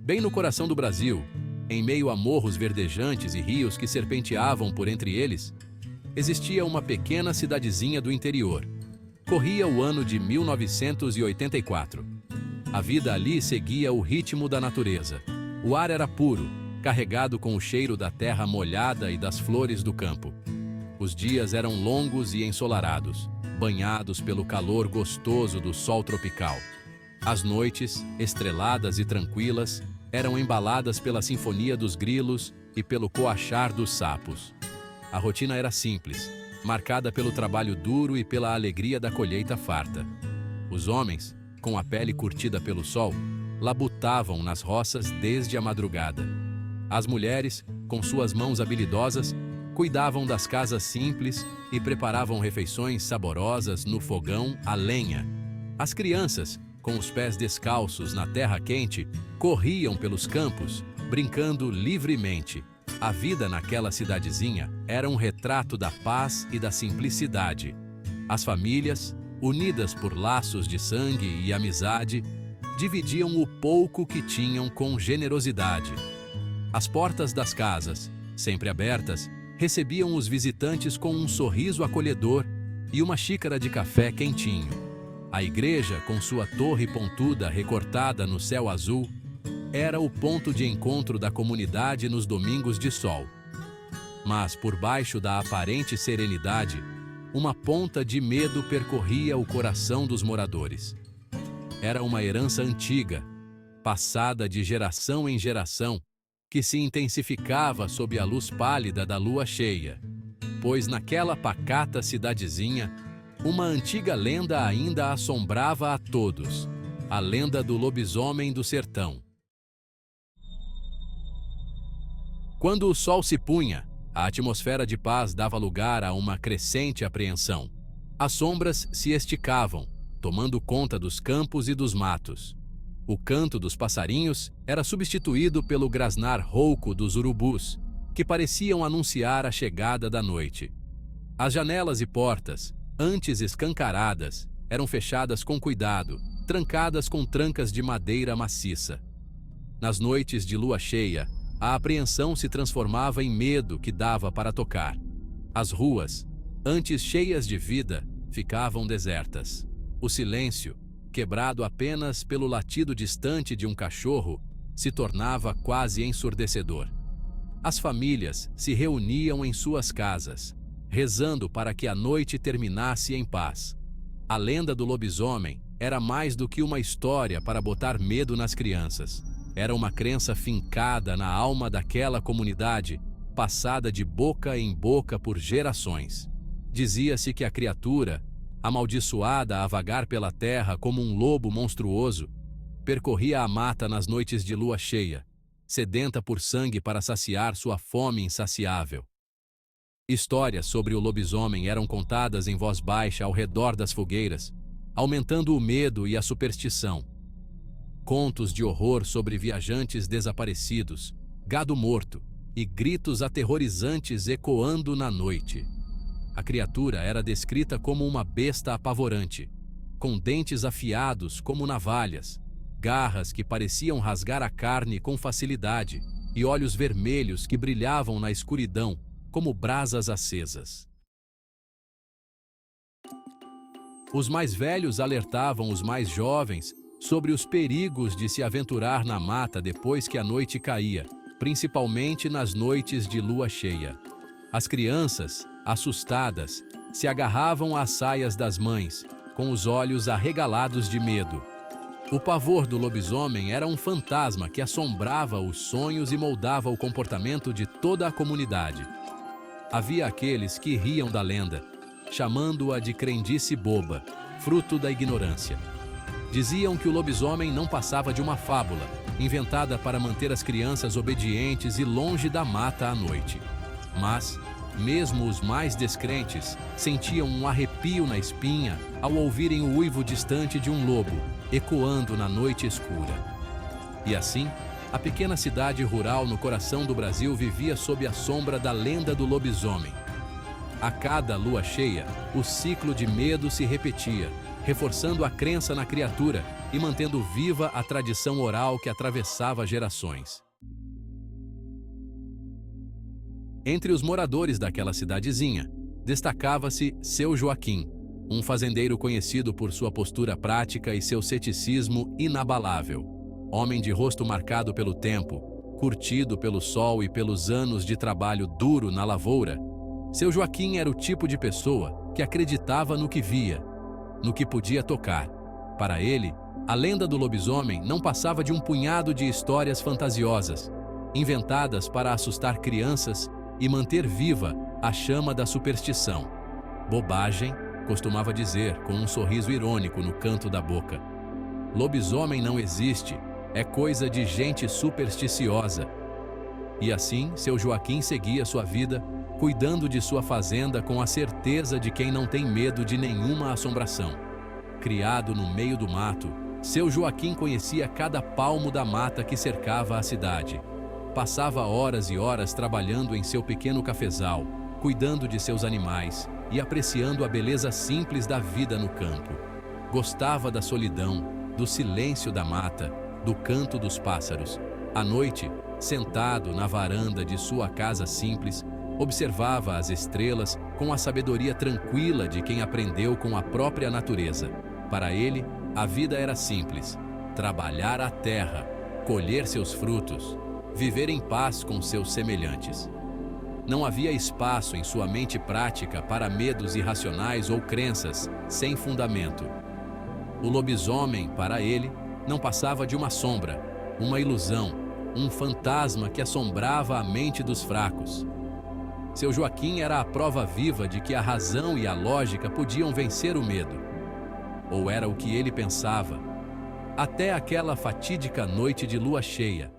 Bem no coração do Brasil, em meio a morros verdejantes e rios que serpenteavam por entre eles, existia uma pequena cidadezinha do interior. Corria o ano de 1984. A vida ali seguia o ritmo da natureza. O ar era puro, carregado com o cheiro da terra molhada e das flores do campo. Os dias eram longos e ensolarados, banhados pelo calor gostoso do sol tropical. As noites, estreladas e tranquilas, eram embaladas pela sinfonia dos grilos e pelo coachar dos sapos. A rotina era simples, marcada pelo trabalho duro e pela alegria da colheita farta. Os homens, com a pele curtida pelo sol, labutavam nas roças desde a madrugada. As mulheres, com suas mãos habilidosas, cuidavam das casas simples e preparavam refeições saborosas no fogão a lenha. As crianças, com os pés descalços na terra quente, corriam pelos campos, brincando livremente. A vida naquela cidadezinha era um retrato da paz e da simplicidade. As famílias, unidas por laços de sangue e amizade, dividiam o pouco que tinham com generosidade. As portas das casas, sempre abertas, recebiam os visitantes com um sorriso acolhedor e uma xícara de café quentinho. A igreja, com sua torre pontuda recortada no céu azul, era o ponto de encontro da comunidade nos domingos de sol. Mas, por baixo da aparente serenidade, uma ponta de medo percorria o coração dos moradores. Era uma herança antiga, passada de geração em geração, que se intensificava sob a luz pálida da lua cheia, pois naquela pacata cidadezinha, uma antiga lenda ainda assombrava a todos, a lenda do lobisomem do sertão. Quando o sol se punha, a atmosfera de paz dava lugar a uma crescente apreensão. As sombras se esticavam, tomando conta dos campos e dos matos. O canto dos passarinhos era substituído pelo grasnar rouco dos urubus, que pareciam anunciar a chegada da noite. As janelas e portas, antes escancaradas, eram fechadas com cuidado, trancadas com trancas de madeira maciça. Nas noites de lua cheia, a apreensão se transformava em medo que dava para tocar. As ruas, antes cheias de vida, ficavam desertas. O silêncio, quebrado apenas pelo latido distante de um cachorro, se tornava quase ensurdecedor. As famílias se reuniam em suas casas, rezando para que a noite terminasse em paz. A lenda do lobisomem era mais do que uma história para botar medo nas crianças. Era uma crença fincada na alma daquela comunidade, passada de boca em boca por gerações. Dizia-se que a criatura, amaldiçoada a vagar pela terra como um lobo monstruoso, percorria a mata nas noites de lua cheia, sedenta por sangue para saciar sua fome insaciável. Histórias sobre o lobisomem eram contadas em voz baixa ao redor das fogueiras, aumentando o medo e a superstição. Contos de horror sobre viajantes desaparecidos, gado morto e gritos aterrorizantes ecoando na noite. A criatura era descrita como uma besta apavorante, com dentes afiados como navalhas, garras que pareciam rasgar a carne com facilidade e olhos vermelhos que brilhavam na escuridão como brasas acesas. Os mais velhos alertavam os mais jovens sobre os perigos de se aventurar na mata depois que a noite caía, principalmente nas noites de lua cheia. As crianças, assustadas, se agarravam às saias das mães, com os olhos arregalados de medo. O pavor do lobisomem era um fantasma que assombrava os sonhos e moldava o comportamento de toda a comunidade. Havia aqueles que riam da lenda, chamando-a de crendice boba, fruto da ignorância. Diziam que o lobisomem não passava de uma fábula, inventada para manter as crianças obedientes e longe da mata à noite. Mas, mesmo os mais descrentes, sentiam um arrepio na espinha ao ouvirem o uivo distante de um lobo, ecoando na noite escura. E assim, a pequena cidade rural no coração do Brasil vivia sob a sombra da lenda do lobisomem. A cada lua cheia, o ciclo de medo se repetia, reforçando a crença na criatura e mantendo viva a tradição oral que atravessava gerações. Entre os moradores daquela cidadezinha, destacava-se Seu Joaquim, um fazendeiro conhecido por sua postura prática e seu ceticismo inabalável. Homem de rosto marcado pelo tempo, curtido pelo sol e pelos anos de trabalho duro na lavoura, Seu Joaquim era o tipo de pessoa que acreditava no que via, no que podia tocar. Para ele, a lenda do lobisomem não passava de um punhado de histórias fantasiosas, inventadas para assustar crianças e manter viva a chama da superstição. Bobagem, costumava dizer com um sorriso irônico no canto da boca. Lobisomem não existe, é coisa de gente supersticiosa. E assim, Seu Joaquim seguia sua vida, cuidando de sua fazenda com a certeza de quem não tem medo de nenhuma assombração. Criado no meio do mato, Seu Joaquim conhecia cada palmo da mata que cercava a cidade. Passava horas e horas trabalhando em seu pequeno cafezal, cuidando de seus animais e apreciando a beleza simples da vida no campo. Gostava da solidão, do silêncio da mata, do canto dos pássaros. À noite, sentado na varanda de sua casa simples, observava as estrelas com a sabedoria tranquila de quem aprendeu com a própria natureza. Para ele, a vida era simples: trabalhar a terra, colher seus frutos, viver em paz com seus semelhantes. Não havia espaço em sua mente prática para medos irracionais ou crenças sem fundamento. O lobisomem, para ele, não passava de uma sombra, uma ilusão, um fantasma que assombrava a mente dos fracos. Seu Joaquim era a prova viva de que a razão e a lógica podiam vencer o medo. Ou era o que ele pensava. Até aquela fatídica noite de lua cheia,